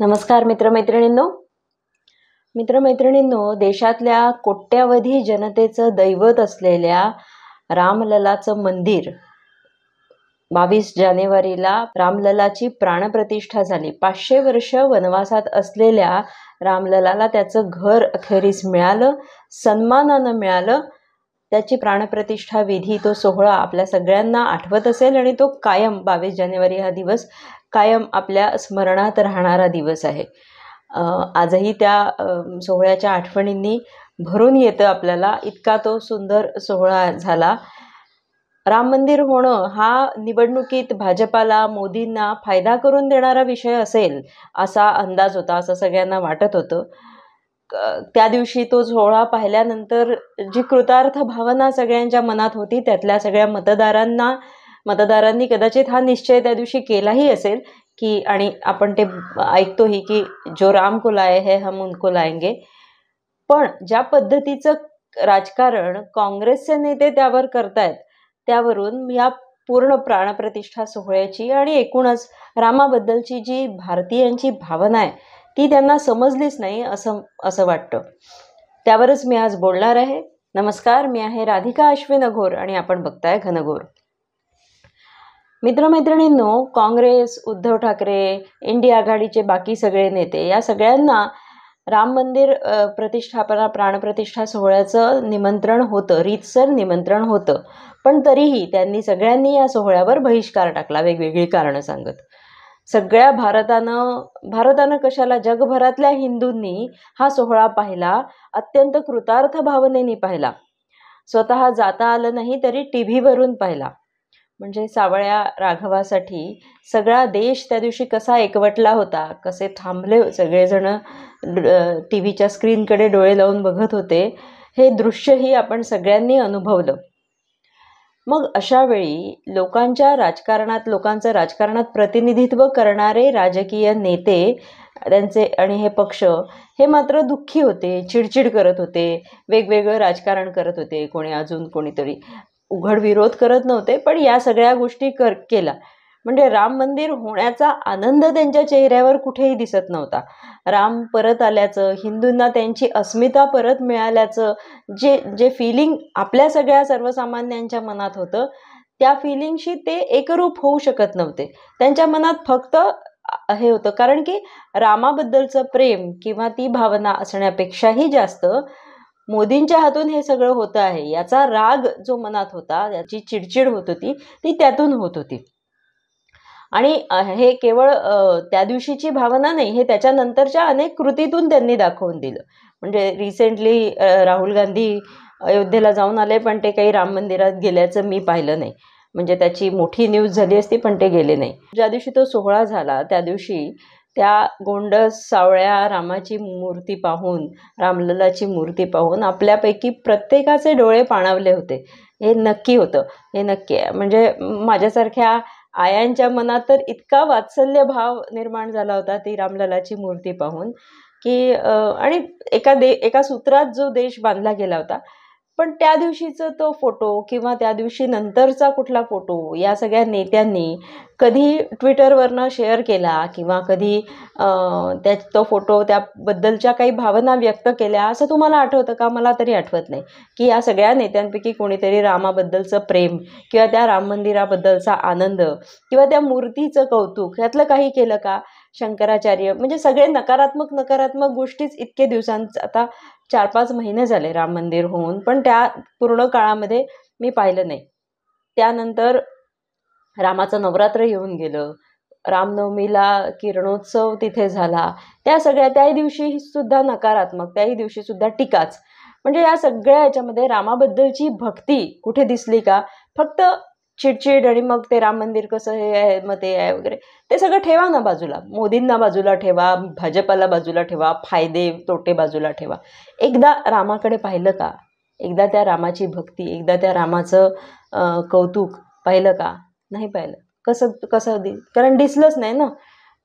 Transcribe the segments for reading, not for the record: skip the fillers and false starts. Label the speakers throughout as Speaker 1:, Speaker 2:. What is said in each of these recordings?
Speaker 1: नमस्कार मित्रमैत्रिणींनो, देशातल्या कोट्यावधी जनतेचं दैवत असलेल्या रामललाचं मंदिर 22 जानेवारीला रामललाची प्राणप्रतिष्ठा झाली. 500 वर्ष वनवासात असलेल्या रामललाला त्याचं घर अखेरीस मिळालं, सन्मानानं मिळालं. त्याची प्राणप्रतिष्ठा विधी, तो सोहळा आपल्या सगळ्यांना आठवत असेल आणि तो कायम 22 जानेवारी हा दिवस कायम आपल्या स्मरणात राहणारा दिवस आहे. आजही त्या सोहळ्याच्या आठवणींनी भरून येतं आपल्याला, इतका तो सुंदर सोहळा झाला. राम मंदिर होणं हा निवडणुकीत भाजपाला, मोदींना फायदा करून देणारा विषय असेल असा अंदाज होता, असं सगळ्यांना वाटत होतं. त्या दिवशी तो सोहळा पाहिल्यानंतर जी कृतार्थ भावना सगळ्यांच्या मनात होती, त्यातल्या सगळ्या मतदारांनी कदाचित हा निश्चय त्या दिवशी केलाही असेल की, आणि आपण ते ऐकतोही की जो राम को लाए है हम उनको लाएंगे. पण ज्या पद्धतीचं राजकारण काँग्रेसचे नेते त्यावर करतायत, त्यावरून या पूर्ण प्राणप्रतिष्ठा सोहळ्याची आणि एकूणच रामाबद्दलची जी भारतीयांची भावना आहे ती त्यांना समजलीच नाही असं वाटतं. त्यावरच मी आज बोलणार आहे. नमस्कार, मी आहे राधिका अश्विन अघोर आणि आपण बघताय घनघोर. मित्रमैत्रिणींनो, काँग्रेस, उद्धव ठाकरे, इंडिया आघाडीचे बाकी सगळे नेते, या सगळ्यांना राम मंदिर प्राणप्रतिष्ठा सोहळ्याचं निमंत्रण होतं, रीतसर निमंत्रण होतं. पण तरीही त्यांनी सगळ्यांनी या सोहळ्यावर बहिष्कार टाकला, वेगवेगळी कारणं सांगत. सगळ्या भारतानं कशाला, जगभरातल्या हिंदूंनी हा सोहळा पाहिला, अत्यंत कृतार्थ भावनेने पाहिला. स्वतः जाता आलं नाही तरी टीव्हीवरून पाहिला. म्हणजे सावळ्या राघवासाठी सगळा देश त्या दिवशी कसा एकवटला होता, कसे थांबले सगळेजण टीव्हीच्या स्क्रीनकडे डोळे लावून बघत होते, हे दृश्यही आपण सगळ्यांनी अनुभवलं. मग अशा वेळी लोकांचं राजकारणात प्रतिनिधित्व करणारे राजकीय नेते, त्यांचे आणि हे पक्ष, हे मात्र दुःखी होते, चिडचिड करत होते, वेगवेगळं राजकारण करत होते. कोणीतरी उघड विरोध करत नव्हते, पण या सगळ्या गोष्टी केला. म्हणजे राम मंदिर होण्याचा आनंद त्यांच्या चेहऱ्यावर कुठेही दिसत नव्हता. राम परत आल्याचं, हिंदूंना त्यांची अस्मिता परत मिळाल्याचं जे फिलिंग आपल्या सगळ्या सर्वसामान्यांच्या मनात होतं, त्या फिलिंगशी ते एकरूप होऊ शकत नव्हते. त्यांच्या मनात फक्त हे होतं, कारण की रामाबद्दलचं प्रेम किंवा ती भावना असण्यापेक्षाही जास्त मोदींच्या हातून हे सगळं होतं आहे याचा राग जो मनात होता, याची चिडचिड होत होती, ती त्यातून होत होती. आणि हे केवळ त्या दिवशीची भावना नाही, हे त्याच्यानंतरच्या अनेक कृतीतून त्यांनी दाखवून दिलं. म्हणजे रिसेंटली राहुल गांधी अयोध्येला जाऊन आले, पण ते काही राम मंदिरात गेल्याचं मी पाहिलं नाही. म्हणजे त्याची मोठी न्यूज झाली असती, पण ते गेले नाही. ज्या दिवशी तो सोहळा झाला त्या दिवशी त्या गोंडस सावळ्या रामाची मूर्ती पाहून, रामललाची मूर्ती पाहून आपल्यापैकी प्रत्येकाचे डोळे पाणावले होते. हे नक्की होतं, हे नक्की आहे. म्हणजे माझ्यासारख्या आयांच्या मनात तर इतका वात्सल्य भाव निर्माण झाला होता ती रामललाची मूर्ती पाहून की, आणि एका सूत्रात जो देश बांधला गेला होता. पण त्या दिवशीचा तो फोटो किंवा त्या दिवशी नंतरचा कुठला फोटो या सगळ्या नेत्यांनी कधी ट्विटरवरनं शेअर केला किंवा कधी तो फोटो त्याबद्दलच्या काही भावना व्यक्त केल्या असं तुम्हाला आठवतं का? मला तरी आठवत नाही की या सगळ्या नेत्यांपैकी कोणीतरी रामाबद्दलचं प्रेम किंवा त्या राम मंदिराबद्दलचा आनंद किंवा त्या मूर्तीचं कौतुक यातलं काही केलं का? शंकराचार्य, म्हणजे सगळे नकारात्मक गोष्टीच इतके दिवसांचं, आता 4-5 महिने झाले राम मंदिर होऊन, पण त्या पूर्ण काळामध्ये मी पाहिलं नाही. त्यानंतर रामाचं नवरात्र येऊन गेलं, रामनवमीला किरणोत्सव तिथे झाला, त्याही दिवशी सुद्धा नकारात्मक, त्याही दिवशी सुद्धा टीकाच. म्हणजे या सगळ्या याच्यामध्ये रामाबद्दलची भक्ती कुठे दिसली का? फक्त चिडचिड आणि मग ते राम मंदिर कसं हे आहे, मग ते आहे वगैरे, ते सगळं ठेवा ना बाजूला. मोदींना बाजूला ठेवा, भाजपाला बाजूला ठेवा, फायदे तोटे बाजूला ठेवा. एकदा रामाकडे पाहिलं का? एकदा त्या रामाची भक्ती, एकदा त्या रामाचं कौतुक पाहिलं का? नाही पाहिलं. कसं कारण दिसलंच नाही ना.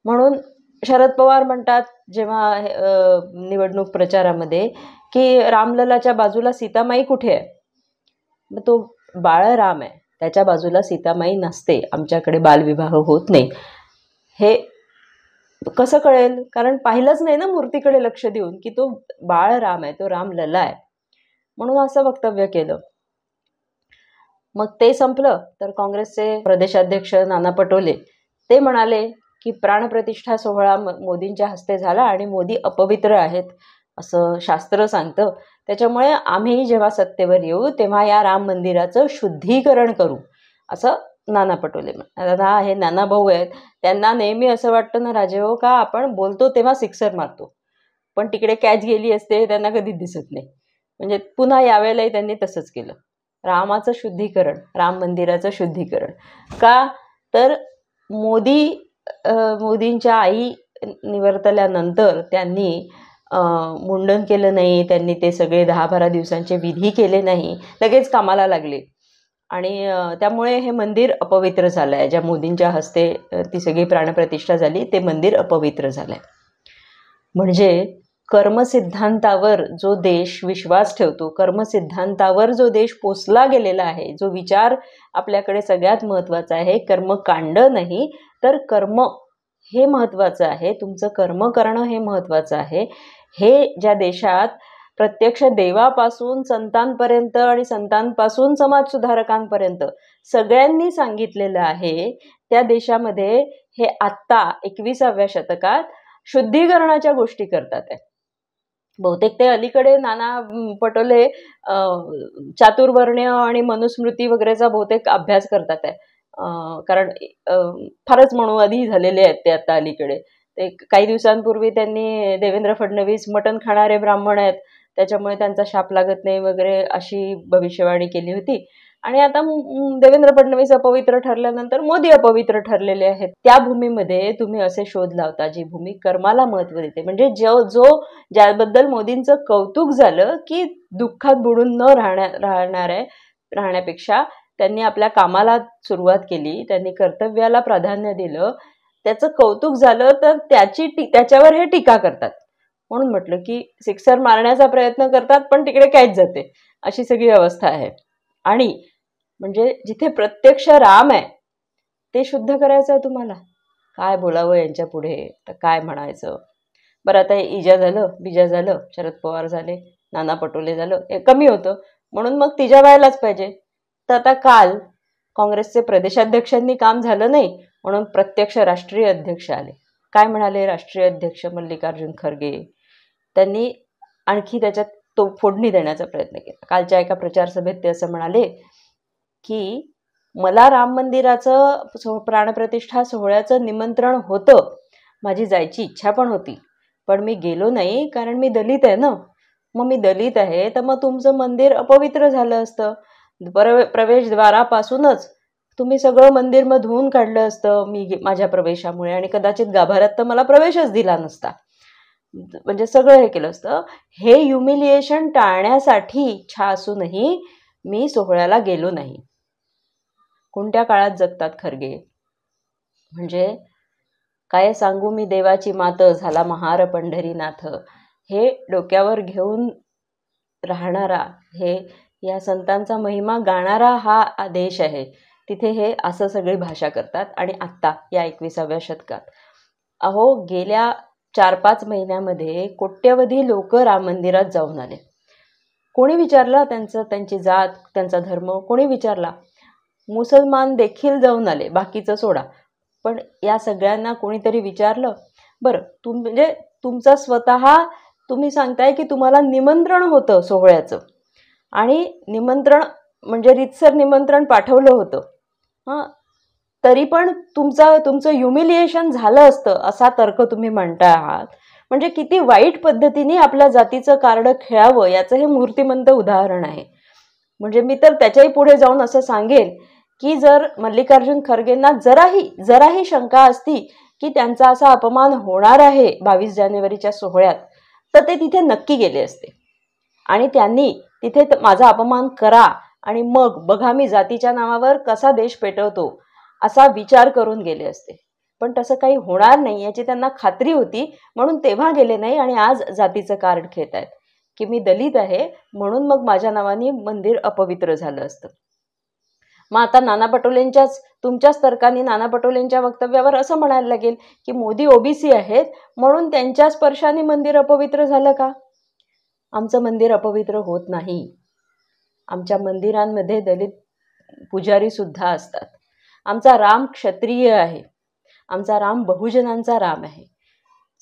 Speaker 1: म्हणून शरद पवार म्हणतात जेव्हा निवडणूक प्रचारामध्ये की रामललाच्या बाजूला सीतामाई कुठे आहे? मग तो बाळराम आहे, त्याच्या बाजूला सीतामाई नसते, आमच्याकडे बालविवाह होत नाही. हे कसं कळेल? कारण पाहिलंच नाही ना मूर्तीकडे लक्ष देऊन की तो बाळ राम आहे, तो राम लला आहे. म्हणून असं वक्तव्य केलं. मग ते संपलं तर काँग्रेसचे प्रदेशाध्यक्ष नाना पटोले ते म्हणाले की प्राणप्रतिष्ठा सोहळा मोदींच्या हस्ते झाला आणि मोदी अपवित्र आहेत असं शास्त्र सांगतं. त्याच्यामुळे आम्ही जेव्हा सत्तेवर येऊ तेव्हा या राम मंदिराचं शुद्धीकरण करू असं नाना पटोले आता हे नाना भाऊ आहेत. त्यांना नेहमी असं वाटतं ना राजेभाऊ का आपण बोलतो तेव्हा सिक्सर मारतो, पण तिकडे कॅच गेली असते त्यांना कधीच दिसत नाही. म्हणजे पुन्हा यावेळेलाही त्यांनी तसंच केलं. रामाचं शुद्धीकरण, राम मंदिराचं शुद्धीकरण का तर मोदींच्या आई निवर्तल्यानंतर त्यांनी मुंडन केलं नाही, त्यांनी ते सगळे 10-12 दिवसांचे विधी केले नाही, लगेच कामाला लागले आणि त्यामुळे हे मंदिर अपवित्र झालं आहे. ज्या मोदींच्या हस्ते ती सगळी प्राणप्रतिष्ठा झाली ते मंदिर अपवित्र झालं आहे. म्हणजे कर्मसिद्धांतावर जो देश विश्वास ठेवतो, कर्मसिद्धांतावर जो देश पोचला गेलेला आहे, जो विचार आपल्याकडे सगळ्यात महत्त्वाचा आहे, कर्मकांड नाही तर कर्म हे महत्त्वाचं आहे, तुमचं कर्म करणं हे महत्त्वाचं आहे. हे ज्या देशात प्रत्यक्ष देवापासून संतांपर्यंत आणि संतांपासून समाजसुधारकांपर्यंत सगळ्यांनी सांगितलेलं आहे, त्या देशामध्ये हे आत्ता 21व्या शतकात शुद्धीकरणाच्या गोष्टी करतात आहे. बहुतेक ते अलीकडे नाना पटोले चातुर्वर्ण्य आणि मनुस्मृती वगैरेचा बहुतेक अभ्यास करतात आहे. कारण फारच मनोवादी झालेले आहेत ते आता अलीकडे. ते काही दिवसांपूर्वी त्यांनी देवेंद्र फडणवीस मटण खाणारे ब्राह्मण आहेत त्याच्यामुळे त्यांचा शाप लागत नाही वगैरे अशी भविष्यवाणी केली होती. आणि आता देवेंद्र फडणवीस अपवित्र ठरल्यानंतर मोदी अपवित्र ठरलेले आहेत. त्या भूमीमध्ये तुम्ही असे शोध लावता जी भूमी कर्माला महत्त्व देते. म्हणजे ज्याबद्दल मोदींचं कौतुक झालं की दुःखात बुडून न राहण्यापेक्षा त्यांनी आपल्या कामाला सुरुवात केली, त्यांनी कर्तव्याला प्राधान्य दिलं, त्याचं कौतुक झालं तर त्याच्यावर हे टीका करतात. म्हणून म्हटलं की सिक्सर मारण्याचा प्रयत्न करतात पण तिकडे कॅच जाते, अशी सगळी अवस्था आहे. आणि म्हणजे जिथे प्रत्यक्ष राम आहे ते शुद्ध करायचं आहे तुम्हाला. काय बोलावं यांच्या पुढे, तर काय म्हणायचं. बरं आता इजा झालं, बिजा झालं, शरद पवार झाले, नाना पटोले झालं, हे कमी होतं म्हणून मग तिच्या व्हायलाच पाहिजे. तर आता काल काँग्रेसचे प्रदेशाध्यक्षांनी काम झालं नाही म्हणून प्रत्यक्ष राष्ट्रीय अध्यक्ष आले. काय म्हणाले राष्ट्रीय अध्यक्ष मल्लिकार्जुन खरगे? त्यांनी आणखी त्याच्यात तो फोडणी देण्याचा प्रयत्न केला. कालच्या एका प्रचारसभेत ते असं म्हणाले की मला राम मंदिराचं प्राणप्रतिष्ठा सोहळ्याचं निमंत्रण होतं, माझी जायची इच्छा पण होती, पण मी गेलो नाही कारण मी दलित आहे ना. मग मी दलित आहे तर मग तुमचं मंदिर अपवित्र झालं असतं. प्रवेशद्वारापासूनच तुम्ही सगळं मंदिर मग धुवून काढलं असतं माझ्या प्रवेशामुळे आणि कदाचित गाभाऱ्यात तर मला प्रवेशच दिला नसता. म्हणजे सगळं हे केलं असतं. हे ह्युमिलिएशन टाळण्यासाठी इच्छा असूनही मी सोहळ्याला गेलो नाही. कोणत्या काळात जगतात खरगे? म्हणजे काय सांगू मी देवाची मात झाला महार पंढरीनाथ, हे डोक्यावर घेऊन राहणारा, हे या संतांचा महिमा गाणारा हा देश आहे. तिथे हे असं सगळी भाषा करतात. आणि आत्ता या 21व्या शतकात अहो गेल्या 4-5 महिन्यामध्ये कोट्यवधी लोक राम मंदिरात जाऊन आले. कोणी विचारलं त्यांची जात, त्यांचा धर्म कोणी विचारला? मुसलमान देखील जाऊन आले, बाकीचं सोडा. पण या सगळ्यांना कोणीतरी विचारलं? बरं म्हणजे तुमचा स्वतः तुम्ही सांगताय की तुम्हाला निमंत्रण होतं सोहळ्याचं आणि निमंत्रण म्हणजे रीतसर निमंत्रण पाठवलं होतं, तरी पण तुमचं ह्युमिलिएशन झालं असतं असा तर्क तुम्ही म्हणता आहात. म्हणजे किती वाईट पद्धतीने आपल्या जातीचं कार्ड खेळावं याचं हे मूर्तिमंत उदाहरण आहे. म्हणजे मी तर त्याच्याही पुढे जाऊन असं सांगेन की जर मल्लिकार्जुन खरगेंना जराही शंका असती की त्यांचा असा अपमान होणार आहे 22 जानेवारीच्या सोहळ्यात, तर ते तिथे नक्की गेले असते आणि त्यांनी तिथे माझा अपमान करा आणि मग बघा मी जातीच्या नावावर कसा देश पेटवतो असा विचार करून गेले असते. पण तसं काही होणार नाही याची त्यांना खात्री होती म्हणून तेव्हा गेले नाही आणि आज जातीचं कार्ड खेळतायत की मी दलित आहे म्हणून मग माझ्या नावाने मंदिर अपवित्र झालं असतं. मग आता नाना पटोलेंच्याच तुमच्याच तर्काने नाना पटोलेंच्या वक्तव्यावर असं म्हणायला लागेल की मोदी ओबीसी आहेत म्हणून त्यांच्या स्पर्शाने मंदिर अपवित्र झालं का? आमचं मंदिर अपवित्र होत नाही. आमच्या मंदिरांमध्ये दलित पुजारी सुद्धा असतात. आमचा राम क्षत्रिय आहे. आमचा राम बहुजनांचा राम आहे.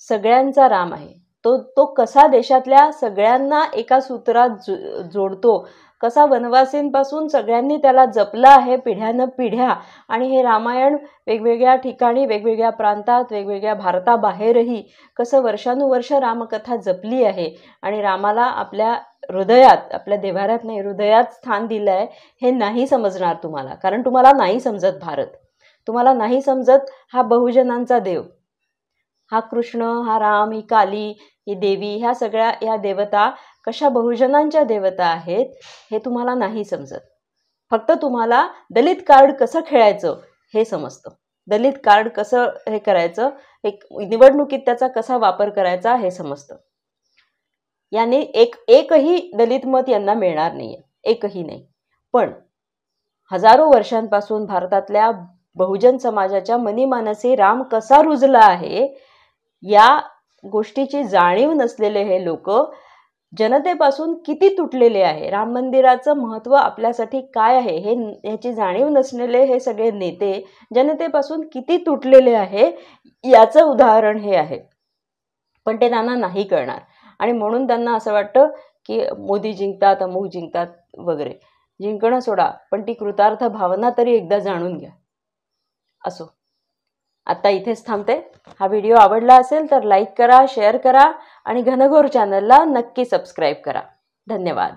Speaker 1: सगळ्यांचा राम आहे. तो कसा देशातल्या सगळ्यांना एका सूत्रात जोडतो, कसा वनवासींपासून सगळ्यांनी त्याला जपला आहे पिढ्यानं पिढ्या, आणि हे रामायण वेगवेगळ्या ठिकाणी वेगवेगळ्या प्रांतात वेगवेगळ्या भारताबाहेरही कसं वर्षानुवर्ष रामकथा जपली आहे आणि रामाला आपल्या हृदयात, आपल्या देव्हाऱ्यात नाही हृदयात स्थान दिलं आहे, हे नाही समजणार तुम्हाला. कारण तुम्हाला नाही समजत भारत, तुम्हाला नाही समजत हा बहुजनांचा देव, हा कृष्ण, हा राम, ही काली, ही देवी, ह्या सगळ्या ह्या देवता कशा बहुजनांच्या देवता आहेत हे तुम्हाला नाही समजत. फक्त तुम्हाला दलित कार्ड कसं खेळायचं हे समजतं. दलित कार्ड कसं हे करायचं, एक निवडणुकीत त्याचा कसा वापर करायचा हे समजतं. याने एकही दलित मत यांना मिळणार नाहीये, एकही नाही. पण हजारो वर्षांपासून भारतातल्या बहुजन समाजाच्या मनीमानसी राम कसा रुजला आहे या गोष्टीची जाणीव नसलेले हे लोक जनतेपासून किती तुटलेले आहे, राम मंदिराचं महत्त्व आपल्यासाठी काय आहे हे ह्याची जाणीव नसलेले हे सगळे नेते जनतेपासून किती तुटलेले आहे याचं उदाहरण हे आहे. पण ते त्यांना नाही कळणार आणि म्हणून त्यांना असं वाटतं की मोदी जिंकतात, अमुक जिंकतात वगैरे. जिंकणं सोडा, पण ती कृतार्थ भावना तरी एकदा जाणून घ्या. असो, आता इथेच थांबते. हा व्हिडिओ आवडला असेल तर लाईक करा, शेअर करा आणि घनघोर चॅनलला नक्की सबस्क्राईब करा. धन्यवाद.